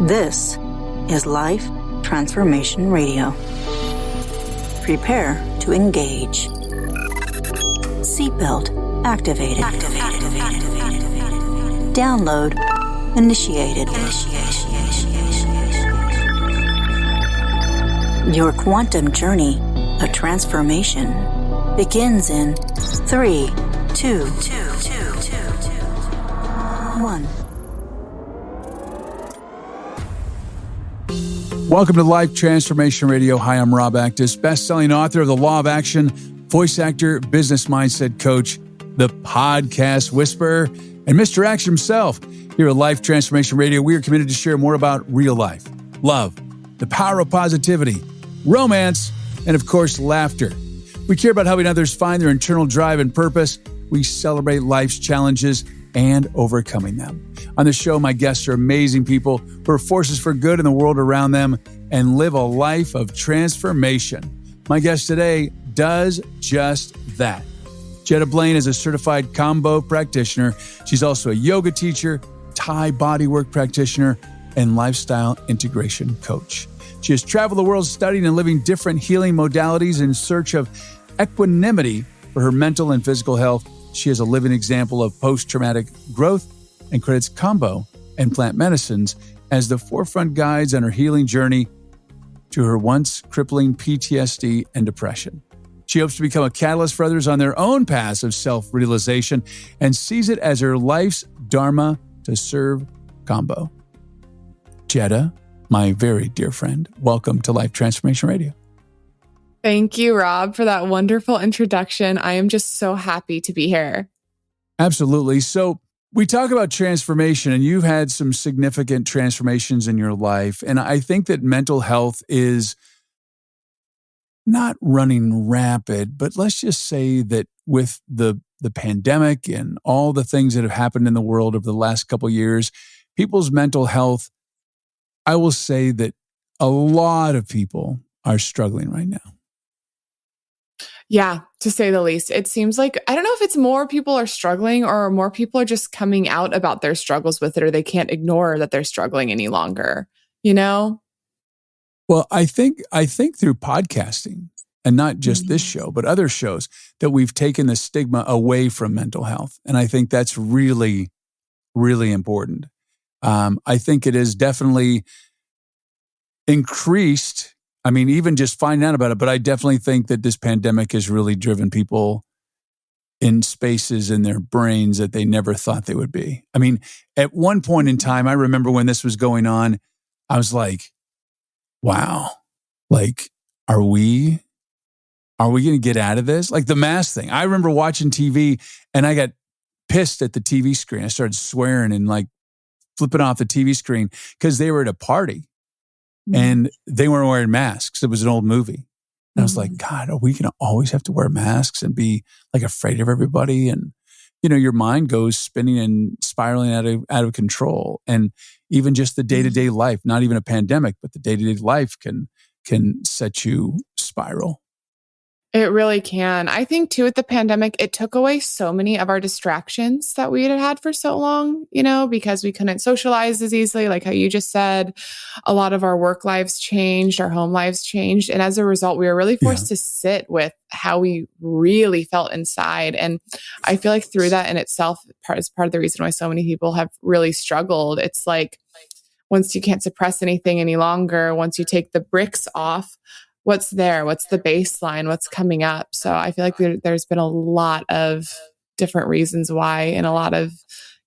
This is Life Transformation Radio. Prepare to engage. Seatbelt activated. Download initiated. Your quantum journey of transformation begins in 3, 2, 1. Welcome to Life Transformation Radio. Hi, I'm Rob Actis, best-selling author of The Law of Action, voice actor, business mindset coach, the podcast whisperer, and Mr. Action himself. Here at Life Transformation Radio, we are committed to share more about real life, love, the power of positivity, romance, and of course, laughter. We care about helping others find their internal drive and purpose. We celebrate life's challenges and overcoming them. On the show, my guests are amazing people who are forces for good in the world around them and live a life of transformation. My guest today does just that. Jetta Blaine is a certified Kambo Practioner. She's also a yoga teacher, Thai bodywork practitioner, and lifestyle integration coach. She has traveled the world studying and living different healing modalities in search of equanimity for her mental and physical health. She is a living example of post-traumatic growth and credits Kambo and plant medicines as the forefront guides on her healing journey to her once crippling PTSD and depression. She hopes to become a catalyst for others on their own paths of self-realization and sees it as her life's dharma to serve Kambo. Jetta, my very dear friend, welcome to Life Transformation Radio. Thank you, Rob, for that wonderful introduction. I am just so happy to be here. Absolutely. So we talk about transformation, and you've had some significant transformations in your life. And I think that mental health is not running rapid, but let's just say that with the pandemic and all the things that have happened in the world over the last couple of years, people's mental health, I will say that a lot of people are struggling right now. Yeah, to say the least. It seems like, I don't know if it's more people are struggling or more people are just coming out about their struggles with it, or they can't ignore that they're struggling any longer, you know? Well, I think through podcasting, and not just this show, but other shows, that we've taken the stigma away from mental health. And I think that's really, really important. I think it is definitely increased. I mean, even just finding out about it, but I definitely think that this pandemic has really driven people in spaces in their brains that they never thought they would be. I mean, at one point in time, I remember when this was going on, I was like, wow, like, are we going to get out of this? Like the mask thing. I remember watching TV and I got pissed at the TV screen. I started swearing and like flipping off the TV screen because they were at a party. And they weren't wearing masks. It was an old movie. And I was like, God, are we going to always have to wear masks and be like afraid of everybody? And, you know, your mind goes spinning and spiraling out of control. And even just the day-to-day life, not even a pandemic, but the day-to-day life can set you spiral. It really can. I think too, with the pandemic, it took away so many of our distractions that we had for so long, you know, because we couldn't socialize as easily, like how you just said. A lot of our work lives changed, our home lives changed. And as a result, we were really forced to sit with how we really felt inside. And I feel like through that in itself is part of the reason why so many people have really struggled. It's like, once you can't suppress anything any longer, once you take the bricks off, what's there? What's the baseline? What's coming up? So I feel like there's been a lot of different reasons why, and a lot of,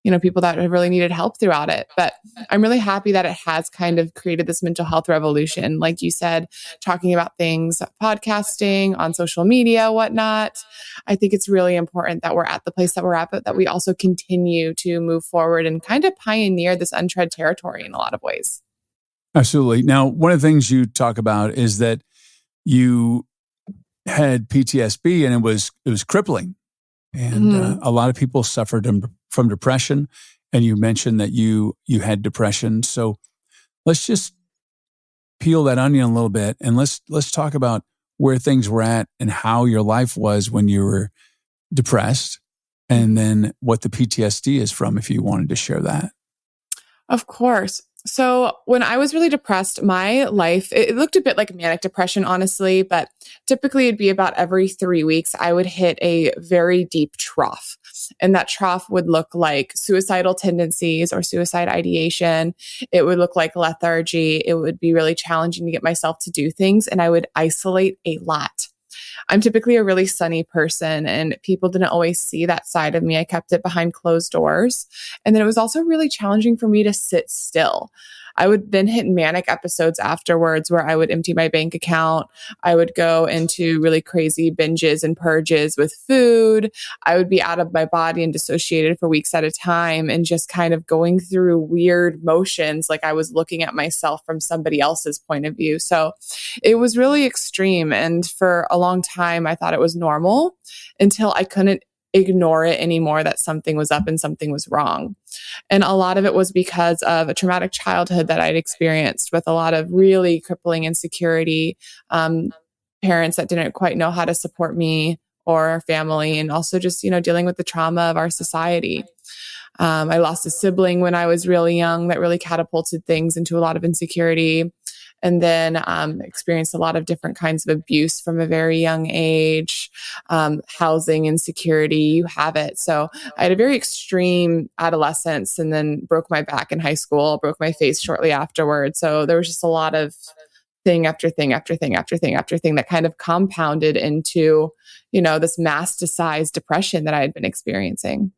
you know, people that have really needed help throughout it. But I'm really happy that it has kind of created this mental health revolution. Like you said, talking about things, podcasting, on social media, whatnot. I think it's really important that we're at the place that we're at, but that we also continue to move forward and kind of pioneer this untread territory in a lot of ways. Absolutely. Now, one of the things you talk about is that you had PTSD and it was crippling. And a lot of people suffered from depression. And you mentioned that you had depression. So let's just peel that onion a little bit and let's talk about where things were at and how your life was when you were depressed, and then what the PTSD is from, if you wanted to share that. Of course. So when I was really depressed, my life, it looked a bit like manic depression, honestly, but typically it'd be about every 3 weeks, I would hit a very deep trough. And that trough would look like suicidal tendencies or suicide ideation. It would look like lethargy. It would be really challenging to get myself to do things. And I would isolate a lot. I'm typically a really sunny person, and people didn't always see that side of me. I kept it behind closed doors. And then it was also really challenging for me to sit still. I would then hit manic episodes afterwards where I would empty my bank account. I would go into really crazy binges and purges with food. I would be out of my body and dissociated for weeks at a time and just kind of going through weird motions like I was looking at myself from somebody else's point of view. So it was really extreme. And for a long time, I thought it was normal until I couldn't ignore it anymore that something was up and something was wrong. And a lot of it was because of a traumatic childhood that I'd experienced with a lot of really crippling insecurity, parents that didn't quite know how to support me or our family, and also just, dealing with the trauma of our society. I lost a sibling when I was really young that really catapulted things into a lot of insecurity. And then experienced a lot of different kinds of abuse from a very young age, housing insecurity, you have it. So I had a very extreme adolescence and then broke my back in high school, broke my face shortly afterwards. So there was just a lot of thing after thing after thing after thing after thing that kind of compounded into, this masticized depression that I had been experiencing.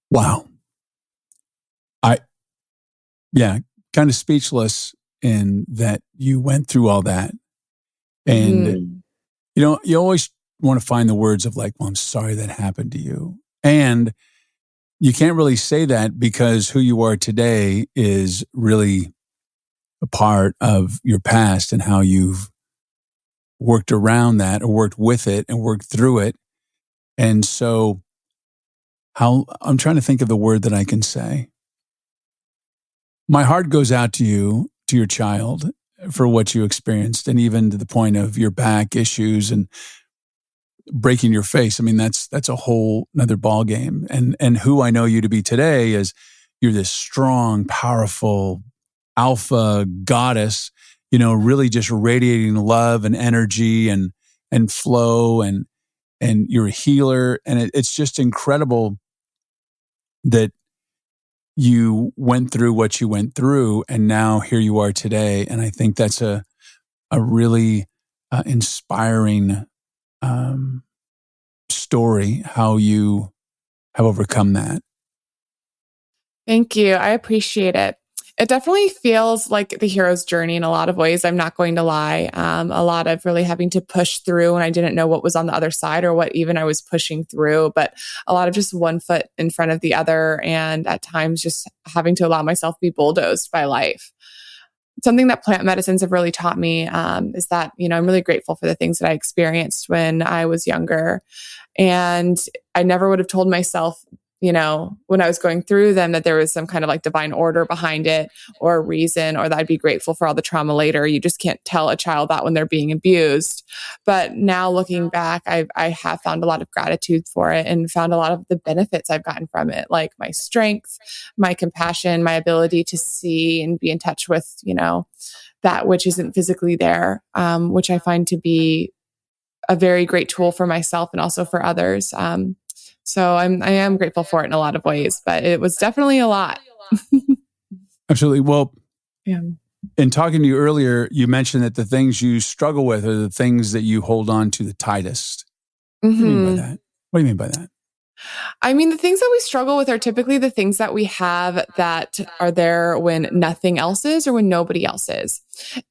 Wow. Kind of speechless in that you went through all that. And, you always want to find the words of like, well, I'm sorry that happened to you. And you can't really say that because who you are today is really a part of your past and how you've worked around that or worked with it and worked through it. And so I'm trying to think of the word that I can say. My heart goes out to you, to your child, for what you experienced, and even to the point of your back issues and breaking your face. I mean, that's a whole another ball game. And who I know you to be today is you're this strong, powerful alpha goddess, really just radiating love and energy and flow, and you're a healer. And it's just incredible that you went through what you went through, and now here you are today. And I think that's a really inspiring story, how you have overcome that. Thank you. I appreciate it. It definitely feels like the hero's journey in a lot of ways. I'm not going to lie. A lot of really having to push through, and I didn't know what was on the other side or what even I was pushing through, but a lot of just one foot in front of the other. And at times just having to allow myself to be bulldozed by life. Something that plant medicines have really taught me is that, I'm really grateful for the things that I experienced when I was younger. And I never would have told myself, when I was going through them, that there was some kind of like divine order behind it or a reason, or that I'd be grateful for all the trauma later. You just can't tell a child that when they're being abused. But now looking back, I have found a lot of gratitude for it and found a lot of the benefits I've gotten from it, like my strength, my compassion, my ability to see and be in touch with, that which isn't physically there, which I find to be a very great tool for myself and also for others. So I am grateful for it in a lot of ways, but it was definitely a lot. Absolutely. Well, in talking to you earlier, you mentioned that the things you struggle with are the things that you hold on to the tightest. What do you mean by that? What do you mean by that? I mean, the things that we struggle with are typically the things that we have that are there when nothing else is or when nobody else is.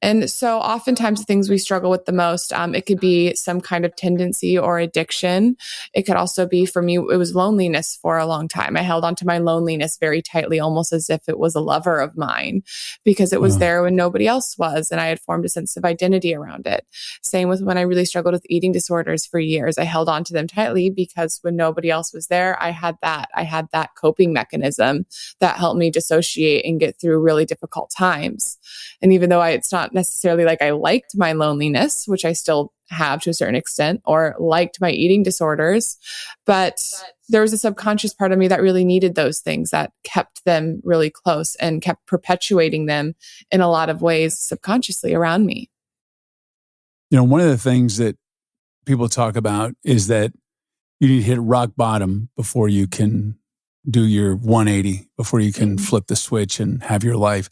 And so oftentimes the things we struggle with the most, it could be some kind of tendency or addiction. It could also be, for me, it was loneliness for a long time. I held onto my loneliness very tightly, almost as if it was a lover of mine, because it was there when nobody else was. And I had formed a sense of identity around it. Same with when I really struggled with eating disorders for years. I held onto them tightly because when nobody else was there, I had that coping mechanism that helped me dissociate and get through really difficult times. And even though it's not necessarily like I liked my loneliness, which I still have to a certain extent, or liked my eating disorders. But there was a subconscious part of me that really needed those things, that kept them really close and kept perpetuating them in a lot of ways subconsciously around me. One of the things that people talk about is that you need to hit rock bottom before you can do your 180, before you can flip the switch and have your life.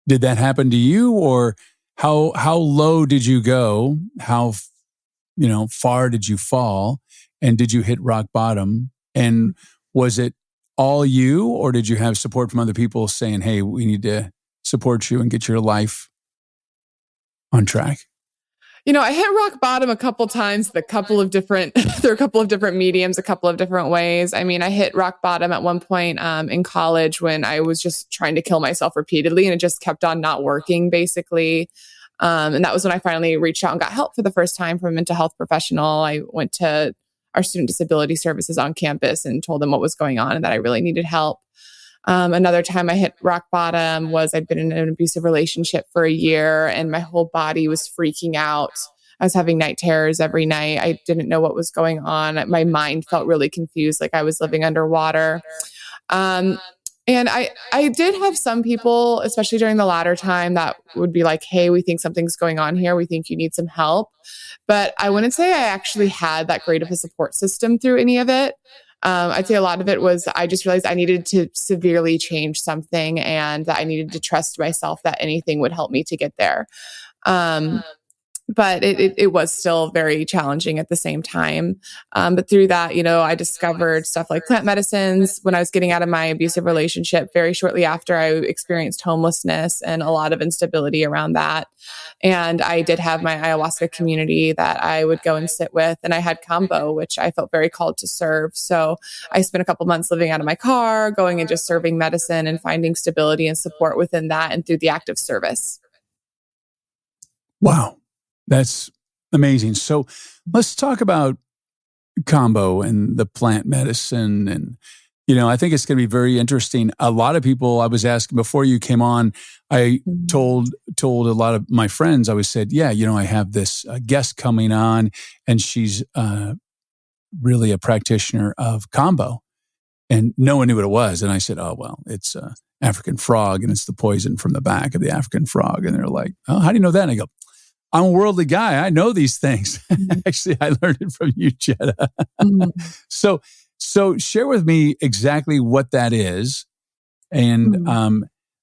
Did that happen to you, or how low did you go? How far did you fall, and did you hit rock bottom? And was it all you, or did you have support from other people saying, "Hey, we need to support you and get your life on track"? I hit rock bottom a couple times, through a couple of different mediums, a couple of different ways. I mean, I hit rock bottom at one point in college when I was just trying to kill myself repeatedly, and it just kept on not working, basically. And that was when I finally reached out and got help for the first time from a mental health professional. I went to our student disability services on campus and told them what was going on and that I really needed help. Another time I hit rock bottom was I'd been in an abusive relationship for a year and my whole body was freaking out. I was having night terrors every night. I didn't know what was going on. My mind felt really confused, like I was living underwater. And I did have some people, especially during the latter time, that would be like, "Hey, we think something's going on here. We think you need some help." But I wouldn't say I actually had that great of a support system through any of it. I'd say a lot of it was I just realized I needed to severely change something and that I needed to trust myself that anything would help me to get there. But it was still very challenging at the same time. But through that, I discovered stuff like plant medicines when I was getting out of my abusive relationship. Very shortly after, I experienced homelessness and a lot of instability around that. And I did have my ayahuasca community that I would go and sit with. And I had Kambo, which I felt very called to serve. So I spent a couple months living out of my car, going and just serving medicine and finding stability and support within that and through the act of service. Wow. That's amazing. So let's talk about Kambo and the plant medicine. And, I think it's going to be very interesting. A lot of people, I was asking before you came on, I told a lot of my friends, I was said, yeah, I have this guest coming on and she's really a practitioner of Kambo. And no one knew what it was. And I said, oh, well, it's African frog and it's the poison from the back of the African frog. And they're like, oh, how do you know that? And I go, I'm a worldly guy. I know these things. Actually, I learned it from you, Jetta. So share with me exactly what that is and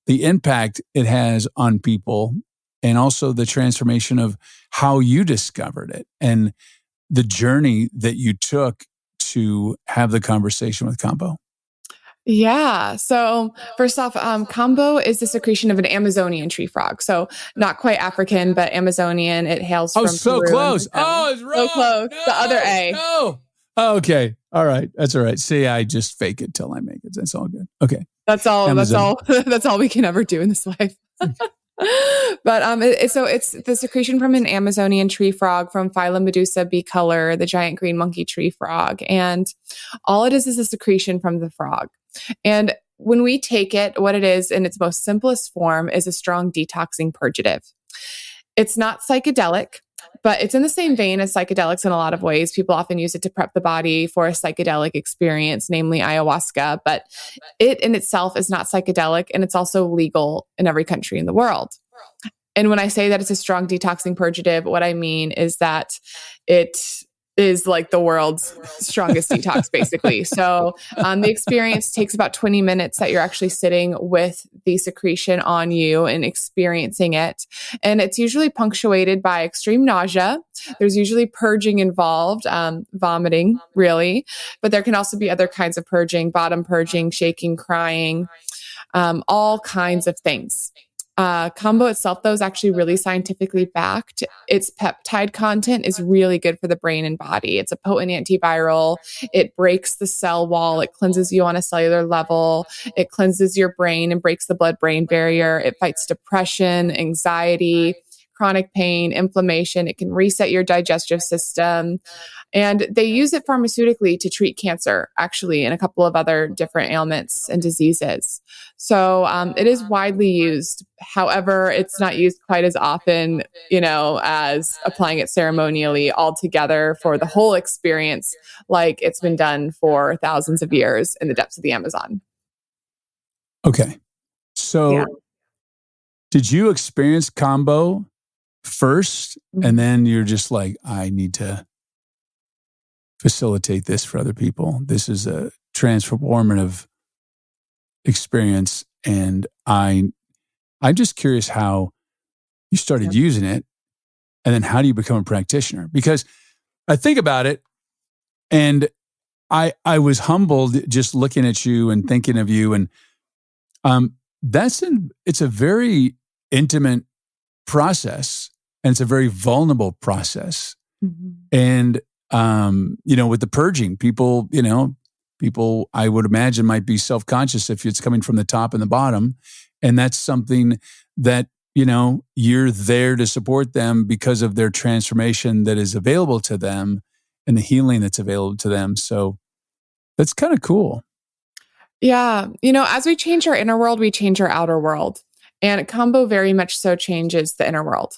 the impact it has on people and also the transformation of how you discovered it and the journey that you took to have the conversation with Kambo. Yeah. So first off, Kambo is the secretion of an Amazonian tree frog. So not quite African, but Amazonian. It hails from so Peru. close. Oh, it's wrong. So close. No, the other A. No. Oh, okay. All right. That's all right. See, I just fake it till I make it. That's all good. Okay. That's all. Amazon. That's all we can ever do in this life. But it's the secretion from an Amazonian tree frog from phylum Medusa bicolor, the giant green monkey tree frog, and all it is a secretion from the frog. And when we take it, what it is in its most simplest form is a strong detoxing purgative. It's not psychedelic, but it's in the same vein as psychedelics in a lot of ways. People often use it to prep the body for a psychedelic experience, namely ayahuasca, but it in itself is not psychedelic, and it's also legal in every country in the world. And when I say that it's a strong detoxing purgative, what I mean is that it is like the world's strongest detox, basically. So the experience takes about 20 minutes that you're actually sitting with the secretion on you and experiencing it. And it's usually punctuated by extreme nausea. There's usually purging involved, vomiting, really. But there can also be other kinds of purging, bottom purging, shaking, crying, all kinds of things. Kambo itself, though, is actually really scientifically backed. Its peptide content is really good for the brain and body. It's a potent antiviral. It breaks the cell wall. It cleanses you on a cellular level. It cleanses your brain and breaks the blood-brain barrier. It fights depression, anxiety, chronic pain, inflammation. It can reset your digestive system. And they use it pharmaceutically to treat cancer, actually, and a couple of other different ailments and diseases. So it is widely used. However, it's not used quite as often, as applying it ceremonially altogether for the whole experience, like it's been done for thousands of years in the depths of the Amazon. Okay. So did you experience Kambo first, and then you're just like, I need to facilitate this for other people? This is a transformative experience, and I'm just curious how you started using it, and then how do you become a practitioner? Because I think about it, and I was humbled just looking at you and thinking of you, and it's a very intimate process, and it's a very vulnerable process. And with the purging, people I would imagine might be self-conscious if it's coming from the top and the bottom. And that's something that, you're there to support them because of their transformation that is available to them and the healing that's available to them. So that's kind of cool. Yeah. As we change our inner world, we change our outer world. And Kambo very much so changes the inner world.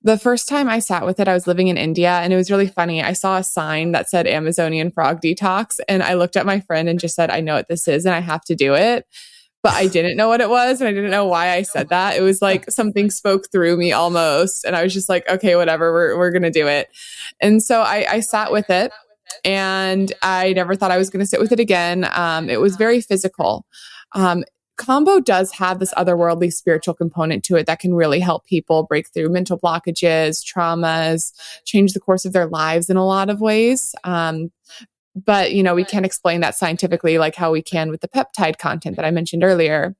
The first time I sat with it, I was living in India, and it was really funny. I saw a sign that said Amazonian frog detox, and I looked at my friend and just said, I know what this is and I have to do it. But I didn't know what it was, and I didn't know why I said that. It was like something spoke through me almost, and I was just like, okay, whatever, we're going to do it. And so I sat with it, and I never thought I was going to sit with it again. It was very physical. Kambo does have this otherworldly spiritual component to it that can really help people break through mental blockages, traumas, change the course of their lives in a lot of ways. But, we can't explain that scientifically like how we can with the peptide content that I mentioned earlier.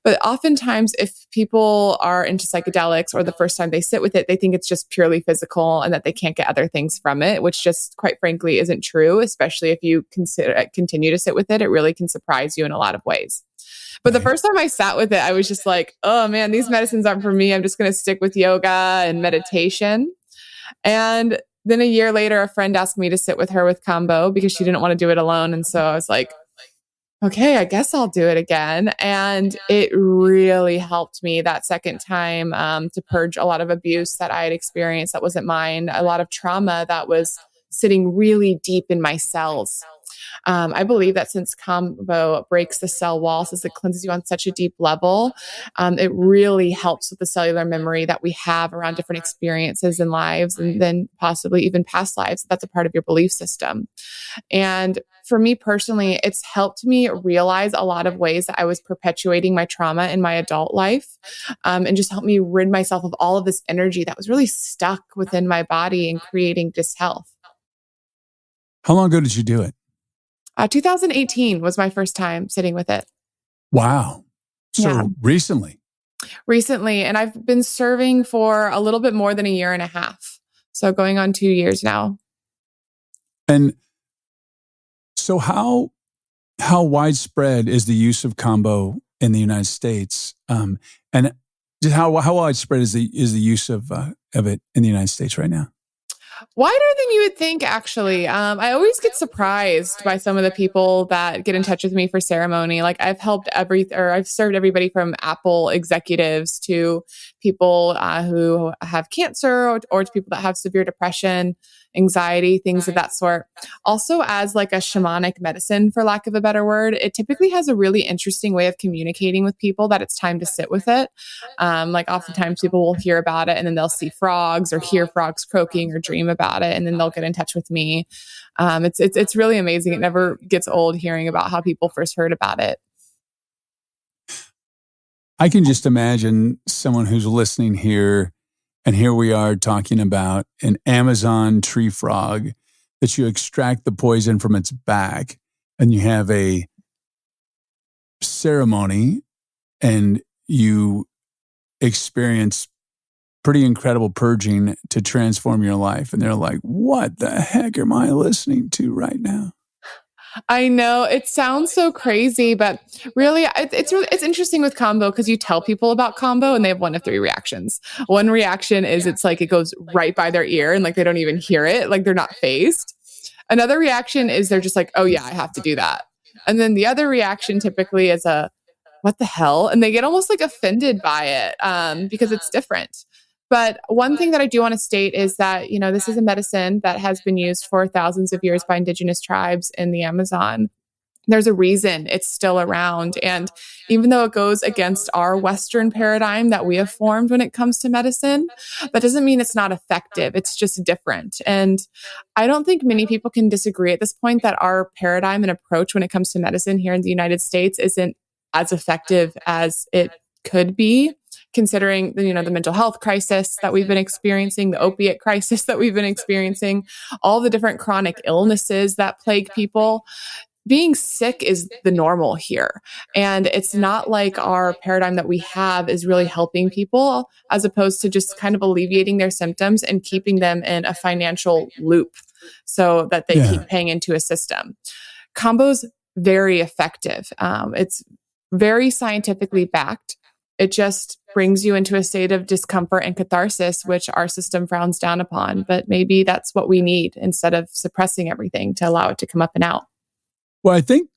But oftentimes, if people are into psychedelics or the first time they sit with it, they think it's just purely physical and that they can't get other things from it, which just quite frankly isn't true, especially if you continue to sit with it. It really can surprise you in a lot of ways. But the first time I sat with it, I was just like, oh man, these medicines aren't for me. I'm just going to stick with yoga and meditation. And then a year later, a friend asked me to sit with her with Kambo because she didn't want to do it alone. And so I was like, okay, I guess I'll do it again. And it really helped me that second time to purge a lot of abuse that I had experienced that wasn't mine, a lot of trauma that was sitting really deep in my cells. I believe that since Kambo breaks the cell wall, since it cleanses you on such a deep level, it really helps with the cellular memory that we have around different experiences in lives, and then possibly even past lives. That's a part of your belief system. And for me personally, it's helped me realize a lot of ways that I was perpetuating my trauma in my adult life, and just helped me rid myself of all of this energy that was really stuck within my body and creating dishealth. How long ago did you do it? 2018 was my first time sitting with it. Wow. So recently. And I've been serving for a little bit more than a year and a half. So going on 2 years now. And so how widespread is the use of Kambo in the United States? And how widespread is the use of it in the United States right now? Wider than you would think, actually. I always get surprised by some of the people that get in touch with me for ceremony. Like I've served everybody from Apple executives to people who have cancer or to people that have severe depression, anxiety, things of that sort. Also, as like a shamanic medicine, for lack of a better word, it typically has a really interesting way of communicating with people that it's time to sit with it. Like oftentimes people will hear about it and then they'll see frogs or hear frogs croaking or dream about it, and then they'll get in touch with me. It's really amazing. It never gets old hearing about how people first heard about it. I can just imagine someone who's listening here, and here we are talking about an Amazon tree frog that you extract the poison from its back, and you have a ceremony and you experience pretty incredible purging to transform your life. And they're like, what the heck am I listening to right now? I know it sounds so crazy, but really, it's interesting with Kambo because you tell people about Kambo and they have one of three reactions. One reaction is it's like it goes right by their ear and like they don't even hear it, like they're not phased. Another reaction is they're just like, oh yeah, I have to do that. And then the other reaction typically is a what the hell, and they get almost like offended by it because it's different. But one thing that I do want to state is that, this is a medicine that has been used for thousands of years by indigenous tribes in the Amazon. There's a reason it's still around. And even though it goes against our Western paradigm that we have formed when it comes to medicine, that doesn't mean it's not effective. It's just different. And I don't think many people can disagree at this point that our paradigm and approach when it comes to medicine here in the United States isn't as effective as it could be, considering the mental health crisis that we've been experiencing, the opiate crisis that we've been experiencing, all the different chronic illnesses that plague people. Being sick is the normal here. And it's not like our paradigm that we have is really helping people as opposed to just kind of alleviating their symptoms and keeping them in a financial loop so that they keep paying into a system. Kambo's very effective. It's very scientifically backed. It just brings you into a state of discomfort and catharsis, which our system frowns down upon. But maybe that's what we need instead of suppressing everything to allow it to come up and out. Well, I think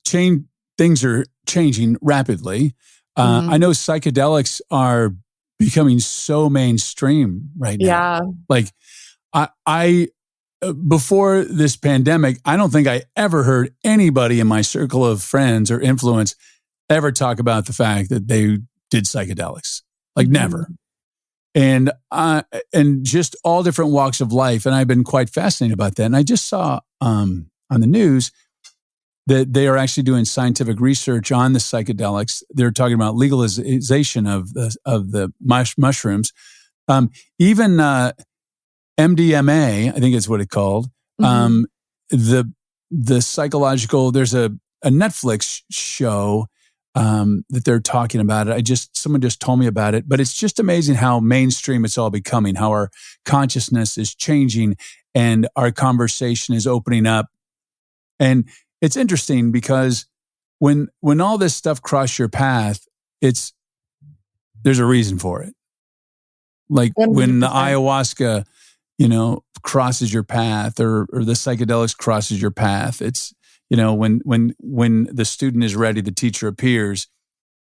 things are changing rapidly. I know psychedelics are becoming so mainstream right now. Yeah. Like I before this pandemic, I don't think I ever heard anybody in my circle of friends or influence ever talk about the fact that they did psychedelics. Like never. And just all different walks of life. And I've been quite fascinated about that. And I just saw on the news that they are actually doing scientific research on the psychedelics. They're talking about legalization of the mushrooms. Even MDMA, I think is what it's called. The psychological. There's a Netflix show that they're talking about it. Someone just told me about it, but it's just amazing how mainstream it's all becoming. How our consciousness is changing and our conversation is opening up. And it's interesting because when all this stuff crosses your path, there's a reason for it. Like 100%. When the ayahuasca, crosses your path, or the psychedelics crosses your path, it's when the student is ready, the teacher appears,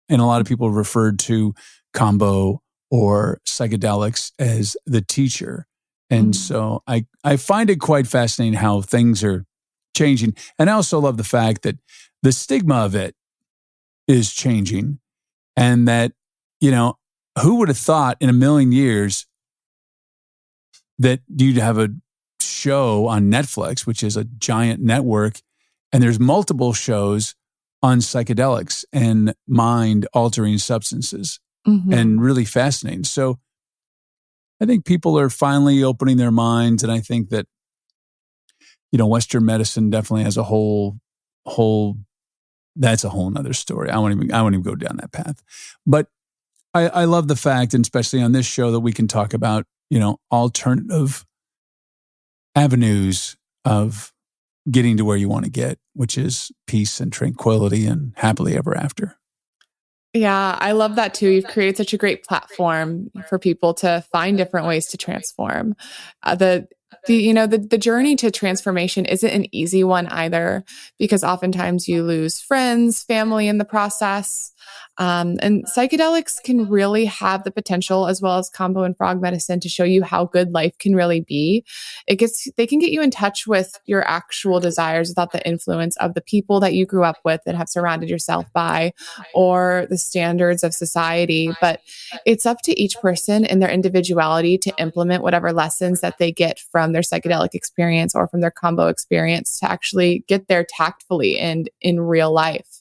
and a lot of people referred to Kambo or psychedelics as the teacher, and so I find it quite fascinating how things are changing. And I also love the fact that the stigma of it is changing, and that, who would have thought in a million years that you'd have a show on Netflix, which is a giant network, and there's multiple shows on psychedelics and mind-altering substances, and really fascinating. So I think people are finally opening their minds, and I think that Western medicine definitely has a whole. That's a whole nother story. I won't even go down that path. But I love the fact, and especially on this show, that we can talk about alternative avenues of getting to where you want to get, which is peace and tranquility and happily ever after. Yeah, I love that too. You've created such a great platform for people to find different ways to transform. The journey to transformation isn't an easy one either, because oftentimes you lose friends, family in the process. And psychedelics can really have the potential, as well as Kambo and frog medicine, to show you how good life can really be. They can get you in touch with your actual desires without the influence of the people that you grew up with and have surrounded yourself by, or the standards of society. But it's up to each person in their individuality to implement whatever lessons that they get from their psychedelic experience or from their Kambo experience to actually get there tactfully and in real life.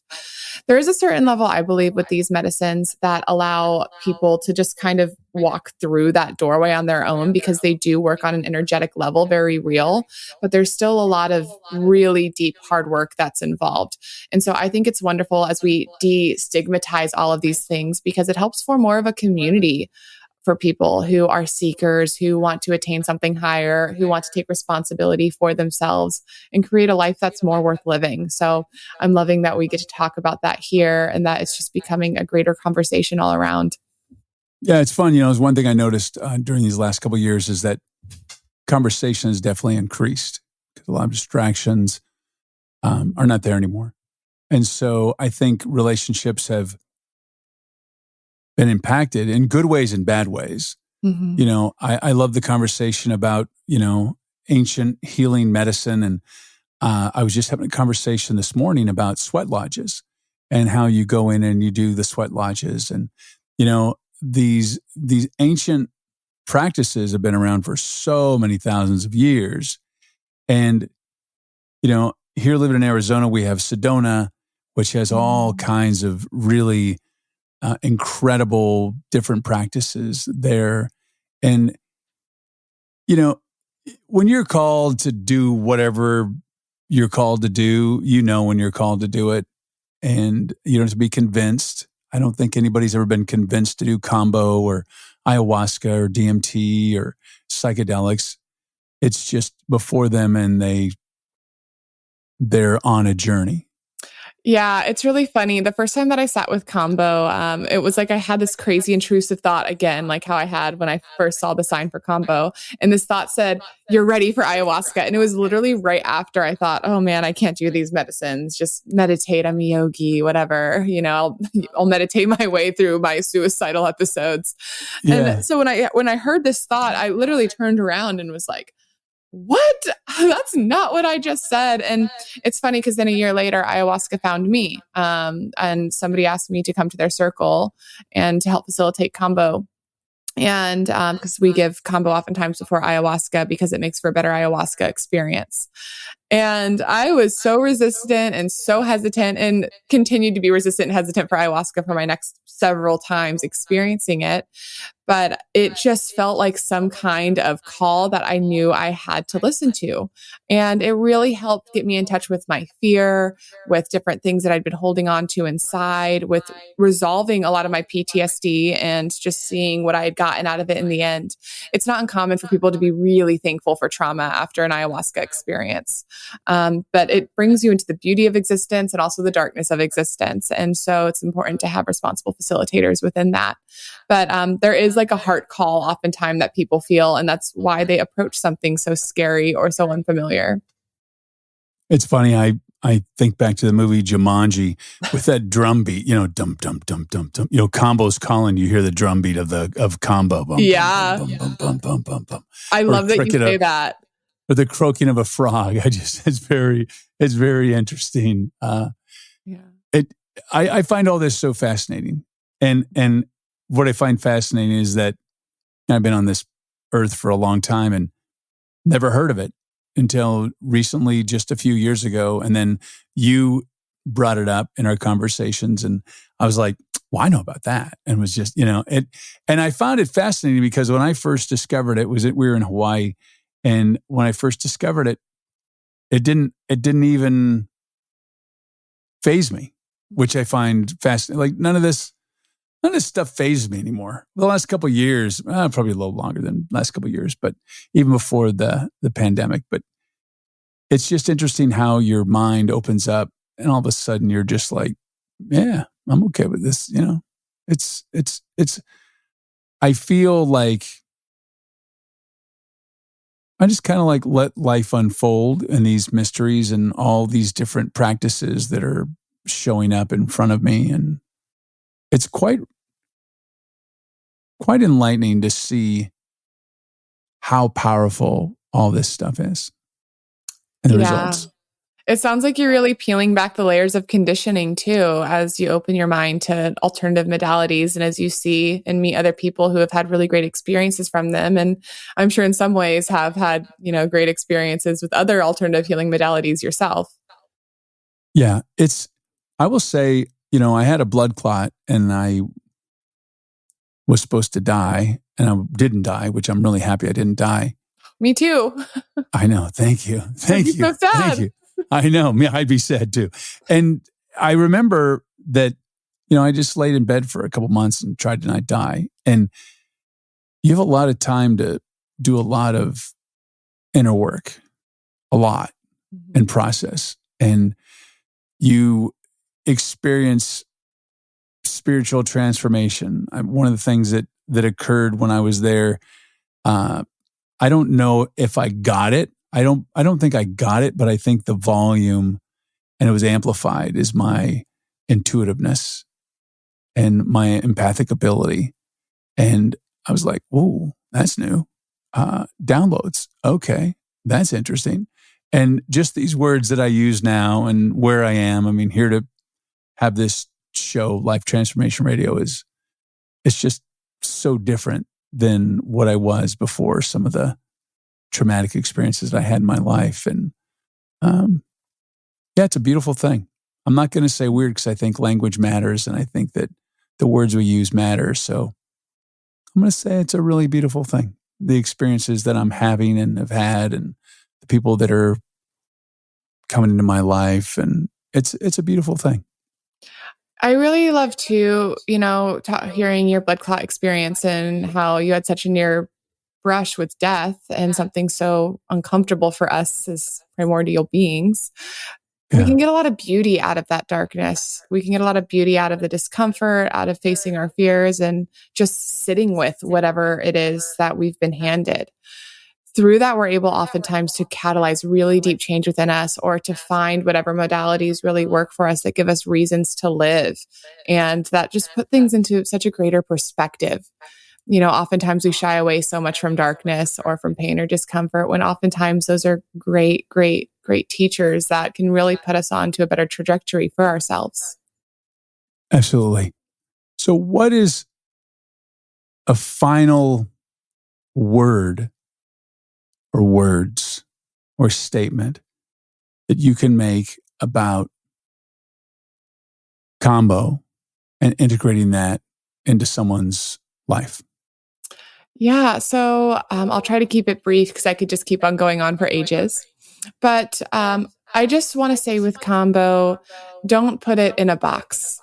There is a certain level, I believe, with these medicines that allow people to just kind of walk through that doorway on their own, because they do work on an energetic level, very real, but there's still a lot of really deep hard work that's involved. And so I think it's wonderful as we destigmatize all of these things, because it helps form more of a community for people who are seekers, who want to attain something higher, who want to take responsibility for themselves and create a life that's more worth living. So I'm loving that we get to talk about that here and that it's just becoming a greater conversation all around. Yeah, it's fun. It's one thing I noticed during these last couple of years is that conversation has definitely increased because a lot of distractions are not there anymore. And so I think relationships have been impacted in good ways and bad ways. Mm-hmm. I love the conversation about, ancient healing medicine. And I was just having a conversation this morning about sweat lodges and how you go in and you do the sweat lodges. And, these ancient practices have been around for so many thousands of years. And, here living in Arizona, we have Sedona, which has all kinds of really incredible different practices there. And, when you're called to do whatever you're called to do, when you're called to do it, and you don't have to be convinced. I don't think anybody's ever been convinced to do Kambo or ayahuasca or DMT or psychedelics. It's just before them and they're on a journey. Yeah, it's really funny. The first time that I sat with Kambo, it was like I had this crazy intrusive thought again, like how I had when I first saw the sign for Kambo. And this thought said, "You're ready for ayahuasca." And it was literally right after I thought, "Oh man, I can't do these medicines. Just meditate. I'm a yogi, whatever. I'll meditate my way through my suicidal episodes." Yeah. And so when I heard this thought, I literally turned around and was like, what? That's not what I just said. And it's funny because then a year later, ayahuasca found me. And somebody asked me to come to their circle and to help facilitate Kambo. And because we give Kambo oftentimes before ayahuasca because it makes for a better ayahuasca experience. And I was so resistant and so hesitant and continued to be resistant and hesitant for ayahuasca for my next several times experiencing it. But it just felt like some kind of call that I knew I had to listen to. And it really helped get me in touch with my fear, with different things that I'd been holding on to inside, with resolving a lot of my PTSD and just seeing what I had gotten out of it in the end. It's not uncommon for people to be really thankful for trauma after an ayahuasca experience. But it brings you into the beauty of existence and also the darkness of existence. And so it's important to have responsible facilitators within that. But there is like a heart call oftentimes that people feel, and that's why they approach something so scary or so unfamiliar. It's funny. I think back to the movie Jumanji with that drum beat, dum, dum, dum, dum, dum. Kambo's calling, you hear the drum beat of Kambo. Bum, yeah. Bum, bum, bum, bum, bum, bum. I love that you say that. Or the croaking of a frog. It's very interesting. I find all this so fascinating. And what I find fascinating is that I've been on this earth for a long time and never heard of it until recently, just a few years ago. And then you brought it up in our conversations. And I was like, well, I know about that. And was just, it. And I found it fascinating because when I first discovered it, we were in Hawaii. And when I first discovered it, it didn't even faze me, which I find fascinating. Like none of this stuff fazed me anymore. The last couple of years, probably a little longer than the last couple of years, but even before the pandemic. But it's just interesting how your mind opens up and all of a sudden you're just like, yeah, I'm okay with this. I feel like I just kind of like let life unfold and these mysteries and all these different practices that are showing up in front of me. And it's quite enlightening to see how powerful all this stuff is and the results. It sounds like you're really peeling back the layers of conditioning too, as you open your mind to alternative modalities and as you see and meet other people who have had really great experiences from them. And I'm sure in some ways have had, great experiences with other alternative healing modalities yourself. Yeah, I will say, I had a blood clot and I was supposed to die and I didn't die, which I'm really happy I didn't die. Me too. I know. Thank you. Thank you. So sad. Thank you. I know. I'd be sad too. And I remember that, I just laid in bed for a couple months and tried to not die. And you have a lot of time to do a lot of inner work, a lot, and process. And you experience spiritual transformation. One of the things that occurred when I was there, I don't know if I got it. I don't think I got it, but I think the volume, and it was amplified, is my intuitiveness and my empathic ability. And I was like, "Whoa, that's new." Downloads. Okay, that's interesting. And just these words that I use now and where I am, I mean, here to have this show, Life Transformation Radio, it's just so different than what I was before some of the traumatic experiences that I had in my life. And yeah, it's a beautiful thing. I'm not going to say weird because I think language matters and I think that the words we use matter. So I'm going to say it's a really beautiful thing. The experiences that I'm having and have had, and the people that are coming into my life, and it's a beautiful thing. I really love to, hearing your blood clot experience and how you had such a near brush with death and something so uncomfortable for us as primordial beings. Yeah. We can get a lot of beauty out of that darkness. We can get a lot of beauty out of the discomfort, out of facing our fears, and just sitting with whatever it is that we've been handed. Through that, we're able oftentimes to catalyze really deep change within us, or to find whatever modalities really work for us that give us reasons to live. And that just put things into such a greater perspective. Oftentimes we shy away so much from darkness or from pain or discomfort, when oftentimes those are great, great, great teachers that can really put us on to a better trajectory for ourselves. Absolutely. So what is a final word or words or statement that you can make about Kambo and integrating that into someone's life? Yeah, so I'll try to keep it brief because I could just keep on going on for ages. But I just want to say with Kambo, don't put it in a box.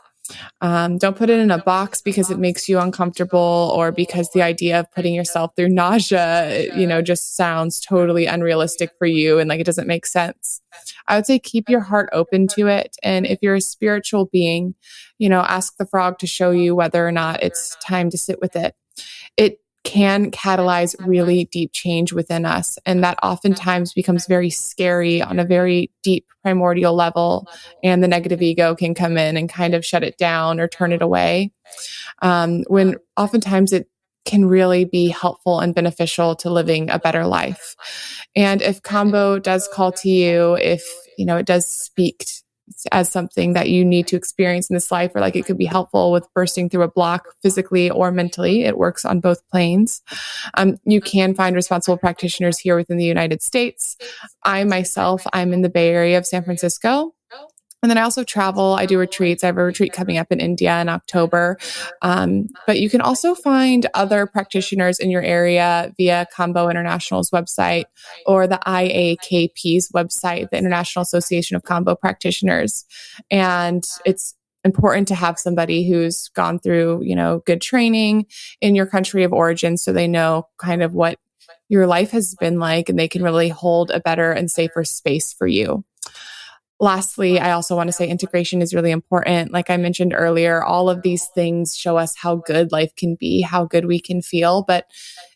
Don't put it in a box because it makes you uncomfortable, or because the idea of putting yourself through nausea, just sounds totally unrealistic for you and like it doesn't make sense. I would say keep your heart open to it. And if you're a spiritual being, ask the frog to show you whether or not it's time to sit with it. It can catalyze really deep change within us. And that oftentimes becomes very scary on a very deep primordial level. And the negative ego can come in and kind of shut it down or turn it away. When oftentimes it can really be helpful and beneficial to living a better life. And if Kambo does call to you, if, it does speak as something that you need to experience in this life, or like it could be helpful with bursting through a block physically or mentally. It works on both planes. You can find responsible practitioners here within the United States. I'm in the Bay Area of San Francisco. And then I also travel. I do retreats. I have a retreat coming up in India in October. But you can also find other practitioners in your area via Kambo International's website, or the IAKP's website, the International Association of Kambo Practitioners. And it's important to have somebody who's gone through, good training in your country of origin, so they know kind of what your life has been like, and they can really hold a better and safer space for you. Lastly, I also want to say integration is really important. Like I mentioned earlier, all of these things show us how good life can be, how good we can feel, but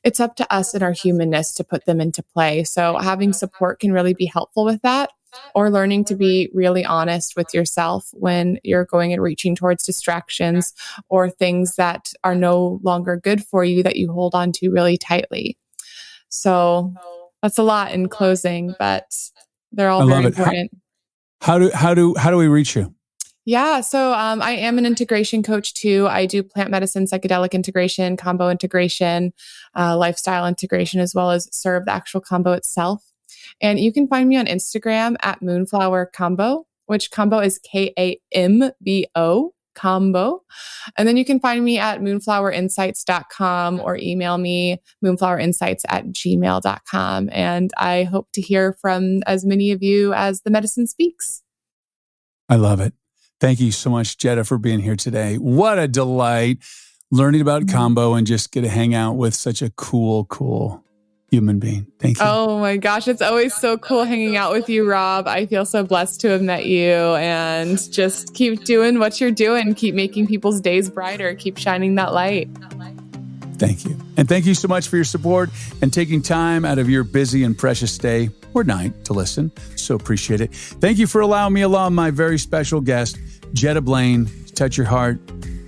it's up to us and our humanness to put them into play. So having support can really be helpful with that, or learning to be really honest with yourself when you're going and reaching towards distractions or things that are no longer good for you that you hold on to really tightly. So that's a lot in closing, but they're all very important. How do we reach you? Yeah. So I am an integration coach too. I do plant medicine, psychedelic integration, Kambo integration, lifestyle integration, as well as serve the actual Kambo itself. And you can find me on Instagram at Moonflower Kambo, which Kambo is Kambo, Kambo. And then you can find me at moonflowerinsights.com, or email me moonflowerinsights@gmail.com. And I hope to hear from as many of you as the medicine speaks. I love it. Thank you so much, Jetta, for being here today. What a delight. learning about Kambo and just get to hang out with such a cool human being. Thank you. Oh my gosh, it's always so cool hanging out with you, Rob. I feel so blessed to have met you, and just keep doing what you're doing. Keep making people's days brighter. Keep shining that light. Thank you. And thank you so much for your support and taking time out of your busy and precious day or night to listen. So appreciate it. Thank you for allowing me along my very special guest, Jetta Blaine, to touch your heart,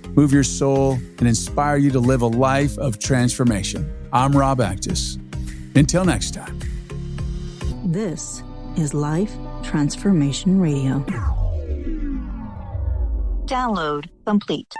move your soul, and inspire you to live a life of transformation. I'm Rob Actis. Until next time. This is Life Transformation Radio. Download complete.